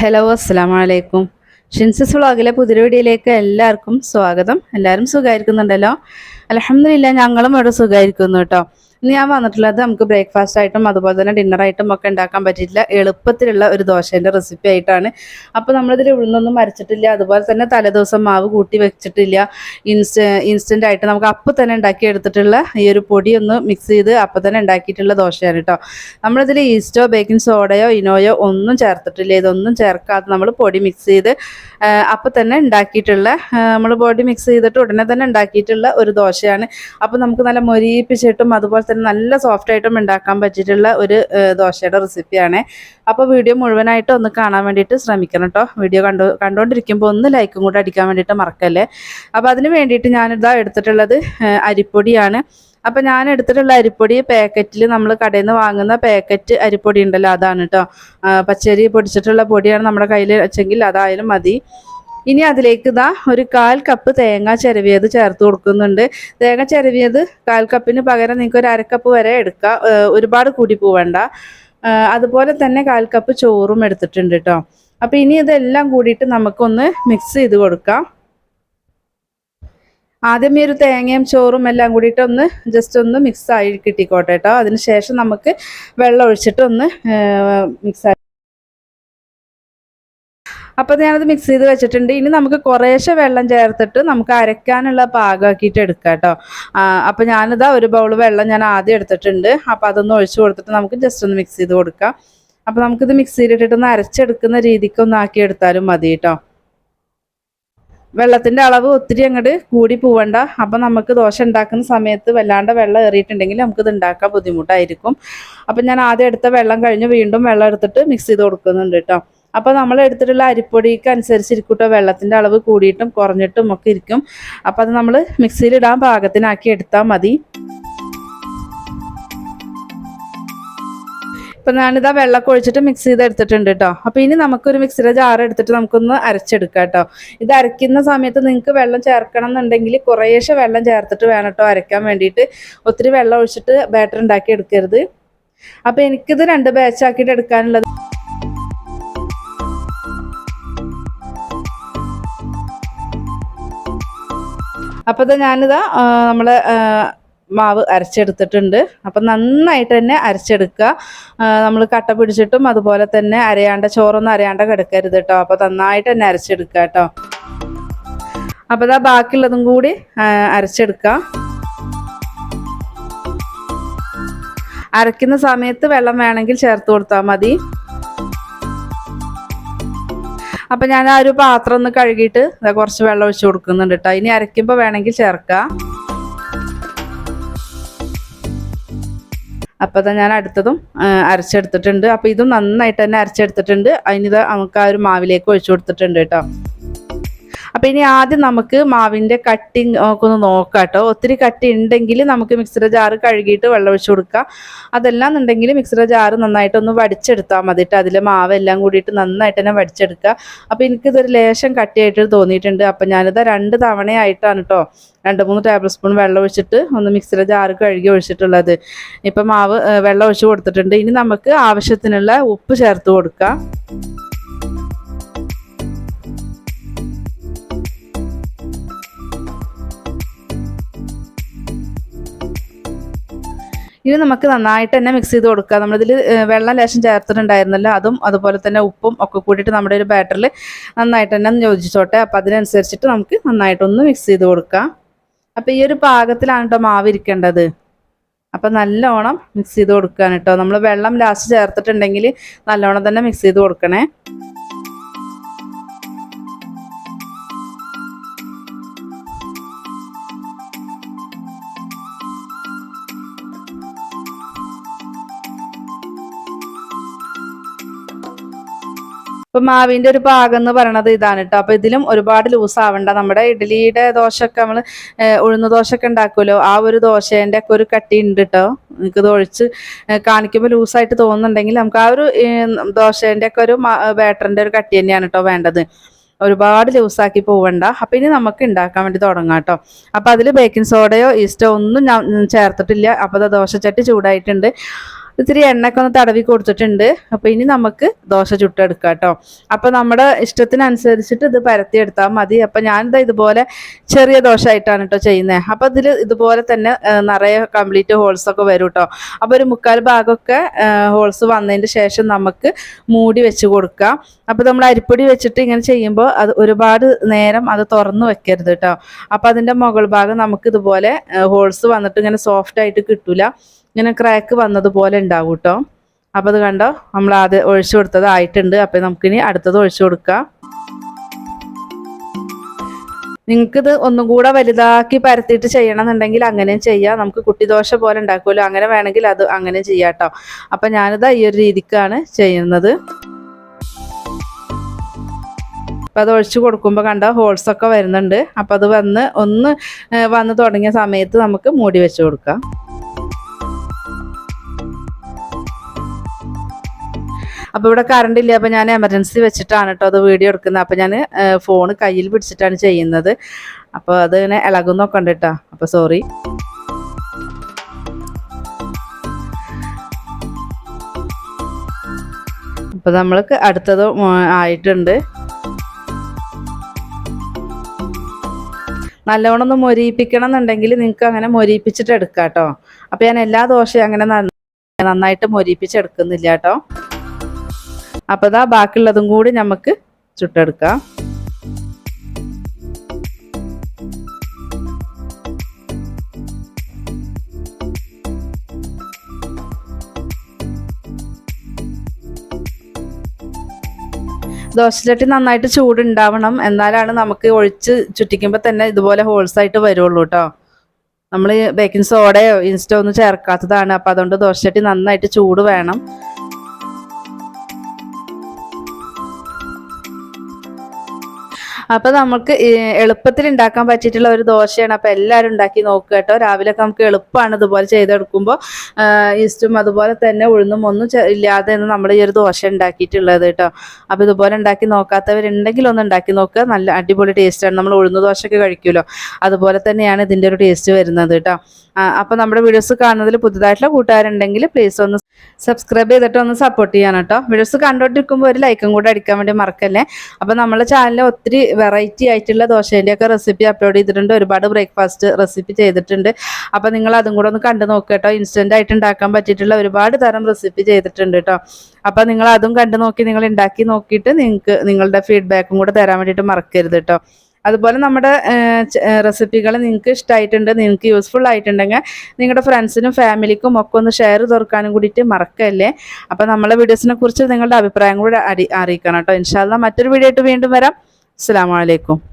Hello അസ്സലാമു അലൈക്കും. ഷിൻസസ് വ്ളോഗിലെ പുതിയ വീഡിയോയിലേക്ക് എല്ലാവർക്കും സ്വാഗതം. എല്ലാവരും സുഖമായിരിക്കുന്നുണ്ടല്ലോ? അൽഹംദുലില്ലാ, ഞങ്ങളും ഇവിടെ സുഖമായിരിക്കുന്നു കേട്ടോ. ഇന്ന് ഞാൻ വന്നിട്ടുള്ളത് നമുക്ക് ബ്രേക്ക്ഫാസ്റ്റ് ആയിട്ടും അതുപോലെ തന്നെ ഡിന്നറായിട്ടും ഒക്കെ ഉണ്ടാക്കാൻ പറ്റിയിട്ടില്ല എളുപ്പത്തിലുള്ള ഒരു ദോശേൻ്റെ റെസിപ്പി ആയിട്ടാണ്. അപ്പോൾ നമ്മളിതിൽ ഉഴുന്നൊന്നും അരച്ചിട്ടില്ല, അതുപോലെ തന്നെ തലേദിവസം മാവ് കൂട്ടി വെച്ചിട്ടില്ല. ഇൻസ്റ്റൻ്റ് ആയിട്ട് നമുക്ക് അപ്പം തന്നെ ഉണ്ടാക്കി എടുത്തിട്ടുള്ള ഈ ഒരു പൊടി ഒന്ന് മിക്സ് ചെയ്ത് അപ്പം തന്നെ ഉണ്ടാക്കിയിട്ടുള്ള ദോശയാണ് കേട്ടോ. നമ്മളിതിൽ ഈസ്റ്റോ ബേക്കിംഗ് സോഡയോ ഇനോയോ ഒന്നും ചേർത്തിട്ടില്ല. ഇതൊന്നും ചേർക്കാതെ നമ്മൾ പൊടി മിക്സ് ചെയ്ത് അപ്പം തന്നെ ഉണ്ടാക്കിയിട്ടുള്ള നമ്മൾ പൊടി മിക്സ് ചെയ്തിട്ട് ഉടനെ തന്നെ ഉണ്ടാക്കിയിട്ടുള്ള ഒരു ദോശയാണ്. അപ്പോൾ നമുക്ക് നല്ല മൊരിയിപ്പിച്ചിട്ടും അതുപോലെ തന്നെ നല്ല സോഫ്റ്റ് ആയിട്ടും ഉണ്ടാക്കാൻ പറ്റിയിട്ടുള്ള ഒരു ദോശയുടെ റെസിപ്പിയാണ്. അപ്പോൾ വീഡിയോ മുഴുവനായിട്ട് ഒന്ന് കാണാൻ വേണ്ടിയിട്ട് ശ്രമിക്കണം കേട്ടോ. വീഡിയോ കണ്ടുകൊണ്ടിരിക്കുമ്പോൾ ഒന്ന് ലൈക്കും കൂടെ അടിക്കാൻ വേണ്ടിയിട്ട് മറക്കല്ലേ. അപ്പോൾ അതിന് വേണ്ടിയിട്ട് ഞാനിതാ എടുത്തിട്ടുള്ളത് അരിപ്പൊടിയാണ്. അപ്പോൾ ഞാൻ എടുത്തിട്ടുള്ള അരിപ്പൊടി പാക്കറ്റിൽ നമ്മൾ കടയിൽ നിന്ന് വാങ്ങുന്ന പാക്കറ്റ് അരിപ്പൊടി ഉണ്ടല്ലോ, അതാണ് കേട്ടോ. പച്ചരി പൊടിച്ചിട്ടുള്ള പൊടിയാണ് നമ്മുടെ കയ്യിൽ വെച്ചെങ്കിൽ അതായാലും മതി. ഇനി അതിലേക്ക് ഇതാ ഒരു 1/4 കപ്പ് തേങ്ങ ചിരവിയത് ചേർത്ത് കൊടുക്കുന്നുണ്ട്. തേങ്ങ ചിരവിയത് 1/4 കപ്പിന് പകരം നിങ്ങൾക്ക് ഒരു 1/2 കപ്പ് വരെ എടുക്കാം, ഒരുപാട് കൂടി പോവേണ്ട. അതുപോലെ തന്നെ 1/4 കപ്പ് ചോറും എടുത്തിട്ടുണ്ട് കേട്ടോ. അപ്പോൾ ഇനി ഇതെല്ലാം കൂടിയിട്ട് നമുക്കൊന്ന് മിക്സ് ചെയ്ത് കൊടുക്കാം. ആദ്യം ഈ ഒരു തേങ്ങയും ചോറും എല്ലാം കൂടിയിട്ട് ഒന്ന് ജസ്റ്റ് ഒന്ന് മിക്സ് ആയി കിട്ടിക്കോട്ടെ കേട്ടോ. അതിന് ശേഷം നമുക്ക് വെള്ളം ഒഴിച്ചിട്ട് ഒന്ന് മിക്സ് ആയി. അപ്പോൾ ഞാനത് മിക്സ് ചെയ്ത് വെച്ചിട്ടുണ്ട്. ഇനി നമുക്ക് കുറേശ്ശെ വെള്ളം ചേർത്തിട്ട് നമുക്ക് അരയ്ക്കാനുള്ള പാകമാക്കിയിട്ട് എടുക്കാം കേട്ടോ. അപ്പോൾ ഞാനിതാ ഒരു ബൗൾ വെള്ളം ഞാൻ ആദ്യം എടുത്തിട്ടുണ്ട്. അപ്പോൾ അതൊന്ന് ഒഴിച്ച് കൊടുത്തിട്ട് നമുക്ക് ജസ്റ്റ് ഒന്ന് മിക്സ് ചെയ്ത് കൊടുക്കാം. അപ്പോൾ നമുക്കിത് മിക്സിയിലിട്ടിട്ടൊന്ന് അരച്ചെടുക്കുന്ന രീതിക്കൊന്ന് ആക്കി എടുത്താലും മതി കേട്ടോ. വെള്ളത്തിൻ്റെ അളവ് ഒത്തിരി അങ്ങോട്ട് കൂടി പോവണ്ട. അപ്പം നമുക്ക് ദോശ ഉണ്ടാക്കുന്ന സമയത്ത് വല്ലാണ്ട് വെള്ളം ഏറിയിട്ടുണ്ടെങ്കിൽ നമുക്കിത് ഉണ്ടാക്കാൻ ബുദ്ധിമുട്ടായിരിക്കും. അപ്പം ഞാൻ ആദ്യം എടുത്ത വെള്ളം കഴിഞ്ഞ് വീണ്ടും വെള്ളം എടുത്തിട്ട് മിക്സ് ചെയ്ത് കൊടുക്കുന്നുണ്ട് കേട്ടോ. അപ്പോൾ നമ്മൾ എടുത്തിട്ടുള്ള അരിപ്പൊടിക്ക് അനുസരിച്ചിരിക്കും കേട്ടോ വെള്ളത്തിൻ്റെ അളവ് കൂടിയിട്ടും കുറഞ്ഞിട്ടും ഒക്കെ ഇരിക്കും. അപ്പോൾ അത് നമ്മൾ മിക്സിയിലിടാൻ പാകത്തിനാക്കി എടുത്താൽ മതി. ഇപ്പം ഞാനിതാ വെള്ളമൊക്കെ ഒഴിച്ചിട്ട് മിക്സ് ചെയ്ത് എടുത്തിട്ടുണ്ട് കേട്ടോ. അപ്പോൾ ഇനി നമുക്കൊരു മിക്സിയുടെ ജാർ എടുത്തിട്ട് നമുക്കൊന്ന് അരച്ചെടുക്കാം കേട്ടോ. ഇത് അരയ്ക്കുന്ന സമയത്ത് നിങ്ങൾക്ക് വെള്ളം ചേർക്കണം എന്നുണ്ടെങ്കിൽ കുറേശ്ശെ വെള്ളം ചേർത്തിട്ട് വേണം കേട്ടോ അരയ്ക്കാൻ വേണ്ടിയിട്ട്. ഒത്തിരി വെള്ളം ഒഴിച്ചിട്ട് ബാറ്റർ ഉണ്ടാക്കി എടുക്കരുത്. അപ്പോൾ എനിക്കിത് 2 ബാച്ചാക്കിയിട്ട് എടുക്കാനുള്ളത്. അപ്പോൾ ഇത് ഞാനിതാ നമ്മൾ മാവ് അരച്ചെടുത്തിട്ടുണ്ട്. അപ്പം നന്നായിട്ട് തന്നെ അരച്ചെടുക്കുക. നമ്മൾ കട്ട പിടിച്ചിട്ടും അതുപോലെ തന്നെ ചോറൊന്നും അരയാണ്ട കിടക്കരുത് കേട്ടോ. അപ്പോൾ നന്നായിട്ട് തന്നെ അരച്ചെടുക്കുക കേട്ടോ. അപ്പോൾ ഇതാ ബാക്കിയുള്ളതും കൂടി അരച്ചെടുക്കുക. അരയ്ക്കുന്ന സമയത്ത് വെള്ളം വേണമെങ്കിൽ ചേർത്ത് കൊടുത്താൽ മതി. അപ്പം ഞാൻ ആ ഒരു പാത്രം ഒന്ന് കഴുകിയിട്ട് കുറച്ച് വെള്ളം ഒഴിച്ച് കൊടുക്കുന്നുണ്ട് കേട്ടോ. ഇനി അരയ്ക്കുമ്പോൾ വേണമെങ്കിൽ ചേർക്കുക. അപ്പോൾ ഞാൻ അടുത്തതും അരച്ചെടുത്തിട്ടുണ്ട്. അപ്പോൾ ഇതും നന്നായിട്ട് തന്നെ അരച്ചെടുത്തിട്ടുണ്ട്. അതിനിത് നമുക്ക് ആ ഒരു മാവിലേക്ക് ഒഴിച്ചു കൊടുത്തിട്ടുണ്ട് കേട്ടോ. അപ്പോൾ ഇനി ആദ്യം നമുക്ക് മാവിൻ്റെ കട്ടിങ് ഒക്കെ ഒന്ന് നോക്കാം കേട്ടോ. ഒത്തിരി കട്ടി ഉണ്ടെങ്കിൽ നമുക്ക് മിക്സിയുടെ ജാറ് കഴുകിയിട്ട് വെള്ളം ഒഴിച്ച് കൊടുക്കുക. അതെല്ലാം എന്നുണ്ടെങ്കിൽ മിക്സിയുടെ ജാറ് നന്നായിട്ടൊന്ന് വടിച്ചെടുത്താൽ മതി കേട്ടോ. അതിൽ മാവെല്ലാം കൂടിയിട്ട് നന്നായിട്ട് തന്നെ വടിച്ചെടുക്കുക. അപ്പോൾ എനിക്കിതൊരു ലേശം കട്ടിയായിട്ട് തോന്നിയിട്ടുണ്ട്. അപ്പോൾ ഞാനിത് 2 തവണയായിട്ടാണ് കേട്ടോ 2-3 ടേബിൾ സ്പൂൺ വെള്ളം ഒഴിച്ചിട്ട് ഒന്ന് മിക്സിയുടെ ജാറ് കഴുകി ഒഴിച്ചിട്ടുള്ളത്. ഇപ്പം മാവ് വെള്ളം ഒഴിച്ച് കൊടുത്തിട്ടുണ്ട്. ഇനി നമുക്ക് ആവശ്യത്തിനുള്ള ഉപ്പ് ചേർത്ത് കൊടുക്കാം. ഇനി നമുക്ക് നന്നായിട്ട് തന്നെ മിക്സ് ചെയ്ത് കൊടുക്കുക. നമ്മളിതിൽ വെള്ളം ലേശം ചേർത്തിട്ടുണ്ടായിരുന്നല്ലോ, അതും അതുപോലെ തന്നെ ഉപ്പും ഒക്കെ കൂടിയിട്ട് നമ്മുടെ ഒരു ബാറ്ററിൽ നന്നായിട്ട് തന്നെ യോജിച്ചോട്ടെ. അപ്പോൾ അതിനനുസരിച്ചിട്ട് നമുക്ക് നന്നായിട്ടൊന്ന് മിക്സ് ചെയ്ത് കൊടുക്കാം. അപ്പോൾ ഈ ഒരു പാകത്തിലാണ് കേട്ടോ മാവ് ഇരിക്കേണ്ടത്. അപ്പോൾ നല്ലോണം മിക്സ് ചെയ്ത് കൊടുക്കാൻ കേട്ടോ. നമ്മൾ വെള്ളം ലാസ്റ്റ് ചേർത്തിട്ടുണ്ടെങ്കിൽ നല്ലോണം തന്നെ മിക്സ് ചെയ്ത് കൊടുക്കണേ. ഇപ്പം മാവിൻ്റെ ഒരു പാകം എന്ന് പറയണത് ഇതാണ് കേട്ടോ. അപ്പോൾ ഇതിലും ഒരുപാട് ലൂസ് ആവണ്ട. നമ്മുടെ ഇഡ്ഡലിയുടെ ദോശയൊക്കെ നമ്മൾ ഉഴുന്ന ദോശയൊക്കെ ഉണ്ടാക്കുമല്ലോ, ആ ഒരു ദോശേൻ്റെ ഒക്കെ ഒരു കട്ടി ഉണ്ട് കേട്ടോ. എനിക്കിത് ഒഴിച്ച് കാണിക്കുമ്പോൾ ലൂസായിട്ട് തോന്നുന്നുണ്ടെങ്കിൽ നമുക്ക് ആ ഒരു ദോശേൻ്റെ ഒക്കെ ഒരു ബാറ്ററിൻ്റെ ഒരു കട്ടി തന്നെയാണ് കേട്ടോ വേണ്ടത്. ഒരുപാട് ലൂസാക്കി പോവണ്ട. അപ്പം ഇനി നമുക്ക് ഉണ്ടാക്കാൻ വേണ്ടി തുടങ്ങാം കേട്ടോ. അപ്പോൾ അതിൽ ബേക്കിംഗ് സോഡയോ ഈസ്റ്റോ ഒന്നും ഞാൻ ചേർത്തിട്ടില്ല. അപ്പോൾ ദോശച്ചട്ടി ചൂടായിട്ടുണ്ട്. ഇത്തിരി എണ്ണയൊക്കെ ഒന്ന് തടവി കൊടുത്തിട്ടുണ്ട്. അപ്പോൾ ഇനി നമുക്ക് ദോശ ചുട്ടെടുക്കാം കേട്ടോ. അപ്പോൾ നമ്മുടെ ഇഷ്ടത്തിനനുസരിച്ചിട്ട് ഇത് പരത്തിയെടുത്താൽ മതി. അപ്പോൾ ഞാനിത് ഇതുപോലെ ചെറിയ ദോശ ആയിട്ടാണ് കേട്ടോ ചെയ്യുന്നത്. അപ്പോൾ ഇതിൽ ഇതുപോലെ തന്നെ നിറയെ കംപ്ലീറ്റ് ഹോൾസൊക്കെ വരും കേട്ടോ. അപ്പോൾ ഒരു 3/4 ഭാഗമൊക്കെ ഹോൾസ് വന്നതിന് ശേഷം നമുക്ക് മൂടി വെച്ച് കൊടുക്കാം. അപ്പോൾ നമ്മൾ അരിപ്പൊടി വെച്ചിട്ട് ഇങ്ങനെ ചെയ്യുമ്പോൾ അത് ഒരുപാട് നേരം അത് തുറന്ന് വെക്കരുത് കേട്ടോ. അപ്പോൾ അതിൻ്റെ മുകൾ ഭാഗം നമുക്ക് ഇതുപോലെ ഹോൾസ് വന്നിട്ട് ഇങ്ങനെ സോഫ്റ്റ് ആയിട്ട് കിട്ടില്ല, ഇങ്ങനെ ക്രാക്ക് വന്നതുപോലെ ഉണ്ടാവും കേട്ടോ. അപ്പോൾ അത് കണ്ടോ, നമ്മൾ ആദ്യം ഒഴിച്ചു കൊടുത്തത് ആയിട്ടുണ്ട്. അപ്പോൾ നമുക്കിനി അടുത്തത് ഒഴിച്ചു കൊടുക്കാം. നിങ്ങൾക്കിത് ഒന്നും കൂടെ വലുതാക്കി പരത്തിയിട്ട് ചെയ്യണമെന്നുണ്ടെങ്കിൽ അങ്ങനെയും ചെയ്യാം. നമുക്ക് കുട്ടി ദോശ പോലെ ഉണ്ടാക്കുമല്ലോ, അങ്ങനെ വേണമെങ്കിൽ അത് അങ്ങനെ ചെയ്യാം കേട്ടോ. അപ്പം ഞാനിത് ഈ ഒരു രീതിക്കാണ് ചെയ്യുന്നത്. അപ്പോൾ അത് ഒഴിച്ച് കൊടുക്കുമ്പോൾ കണ്ട ഹോൾസൊക്കെ വരുന്നുണ്ട്. അപ്പോൾ അത് വന്ന് തുടങ്ങിയ സമയത്ത് നമുക്ക് മൂടി വെച്ച് കൊടുക്കാം. അപ്പോൾ ഇവിടെ കറണ്ട് ഇല്ല, അപ്പോൾ ഞാൻ എമർജൻസി വെച്ചിട്ടാണ് കേട്ടോ അത് വീഡിയോ എടുക്കുന്നത്. അപ്പോൾ ഞാൻ ഫോൺ കയ്യിൽ പിടിച്ചിട്ടാണ് ചെയ്യുന്നത്. അപ്പോൾ അത് ഇങ്ങനെ ഇളകുന്നൊക്കെ ഉണ്ട് കേട്ടോ. അപ്പോൾ സോറി. അപ്പോൾ നമ്മൾക്ക് അടുത്തത് ആയിട്ടുണ്ട്. നല്ലവണ്ണം ഒന്ന് മൊരിയിപ്പിക്കണം എന്നുണ്ടെങ്കിൽ നിങ്ങൾക്ക് അങ്ങനെ മൊരിയിപ്പിച്ചിട്ട് എടുക്കാം കേട്ടോ. അപ്പോൾ ഞാൻ എല്ലാ ദോശയും അങ്ങനെ നന്നായിട്ട് മൊരിയിപ്പിച്ചെടുക്കുന്നില്ല കേട്ടോ. അപ്പോൾ ഇതാ ബാക്കിയുള്ളതും കൂടി നമുക്ക് ചുട്ടെടുക്കാം. ദോശച്ചട്ടി നന്നായിട്ട് ചൂടുണ്ടാവണം, എന്നാലാണ് നമുക്ക് ഒഴിച്ച് ചുറ്റിക്കുമ്പോൾ തന്നെ ഇതുപോലെ ഹോൾസായിട്ട് വരുള്ളൂ കേട്ടോ. നമ്മൾ ബേക്കിംഗ് സോഡയോ ഇൻസ്റ്റോ ഒന്നും ചേർക്കാത്തതാണ്. അപ്പോൾ അതുകൊണ്ട് ദോശച്ചട്ടി നന്നായിട്ട് ചൂട് വേണം. അപ്പോൾ നമുക്ക് എളുപ്പത്തിൽ ഉണ്ടാക്കാൻ പറ്റിയിട്ടുള്ള ഒരു ദോശയാണ്. അപ്പോൾ എല്ലാവരും ഉണ്ടാക്കി നോക്കുക കേട്ടോ. രാവിലെയൊക്കെ നമുക്ക് എളുപ്പമാണ് ഇതുപോലെ ചെയ്തെടുക്കുമ്പോൾ. ഈസ്റ്റും അതുപോലെ തന്നെ ഉഴുന്നും ഒന്നും ഇല്ലാതെ നമ്മൾ ഈ ഒരു ദോശ ഉണ്ടാക്കിയിട്ടുള്ളത് കേട്ടോ. അപ്പോൾ ഇതുപോലെ ഉണ്ടാക്കി നോക്കാത്തവരുണ്ടെങ്കിൽ ഒന്ന് ഉണ്ടാക്കി നോക്കുക. നല്ല അടിപൊളി ടേസ്റ്റാണ്. നമ്മൾ ഉഴുന്ന് ദോശയൊക്കെ കഴിക്കുമല്ലോ, അതുപോലെ തന്നെയാണ് ഇതിൻ്റെ ഒരു ടേസ്റ്റ് വരുന്നത് കേട്ടോ. അപ്പോൾ നമ്മുടെ വീഡിയോസ് കാണുന്നതിൽ പുതുതായിട്ടുള്ള കൂട്ടുകാരുണ്ടെങ്കിൽ പ്ലീസ് ഒന്ന് സബ്സ്ക്രൈബ് ചെയ്തിട്ട് ഒന്ന് സപ്പോർട്ട് ചെയ്യാൻ കേട്ടോ. വീഡിയോസ് കണ്ടോണ്ടിരിക്കുമ്പോൾ ഒരു ലൈക്കും കൂടെ അടിക്കാൻ വേണ്ടി മറക്കല്ലേ. അപ്പോൾ നമ്മുടെ ചാനലിൽ ഒത്തിരി വെറൈറ്റി ആയിട്ടുള്ള ദോശേൻ്റെയൊക്കെ റെസിപ്പി അപ്ലോഡ് ചെയ്തിട്ടുണ്ട്. ഒരുപാട് ബ്രേക്ക്ഫാസ്റ്റ് റെസിപ്പി ചെയ്തിട്ടുണ്ട്. അപ്പോൾ നിങ്ങൾ അതും കൂടെ ഒന്ന് കണ്ടു നോക്കുക കേട്ടോ. ഇൻസ്റ്റൻ്റ് ആയിട്ട് ഉണ്ടാക്കാൻ പറ്റിയിട്ടുള്ള ഒരുപാട് തരം റെസിപ്പി ചെയ്തിട്ടുണ്ട് കേട്ടോ. അപ്പോൾ നിങ്ങൾ അതും കണ്ടു നോക്കി നിങ്ങൾ ഉണ്ടാക്കി നോക്കിയിട്ട് നിങ്ങൾക്ക് നിങ്ങളുടെ ഫീഡ്ബാക്കും കൂടെ തരാൻ വേണ്ടിയിട്ട് മറക്കരുത് കേട്ടോ. അതുപോലെ നമ്മുടെ റെസിപ്പികൾ നിങ്ങൾക്ക് ഇഷ്ടമായിട്ടുണ്ട്, നിങ്ങൾക്ക് യൂസ്ഫുൾ ആയിട്ടുണ്ടെങ്കിൽ നിങ്ങളുടെ ഫ്രണ്ട്സിനും ഫാമിലിക്കും ഒക്കെ ഒന്ന് ഷെയർ തുറക്കാനും കൂടിയിട്ട് മറക്കല്ലേ. അപ്പോൾ നമ്മളെ വീഡിയോസിനെ കുറിച്ച് നിങ്ങളുടെ അഭിപ്രായം കൂടെ അറിയിക്കണം കേട്ടോ. ഇൻഷാ അല്ലാഹ് മറ്റൊരു വീഡിയോ ആയിട്ട് വീണ്ടും വരാം. അസ്സലാമു അലൈക്കും.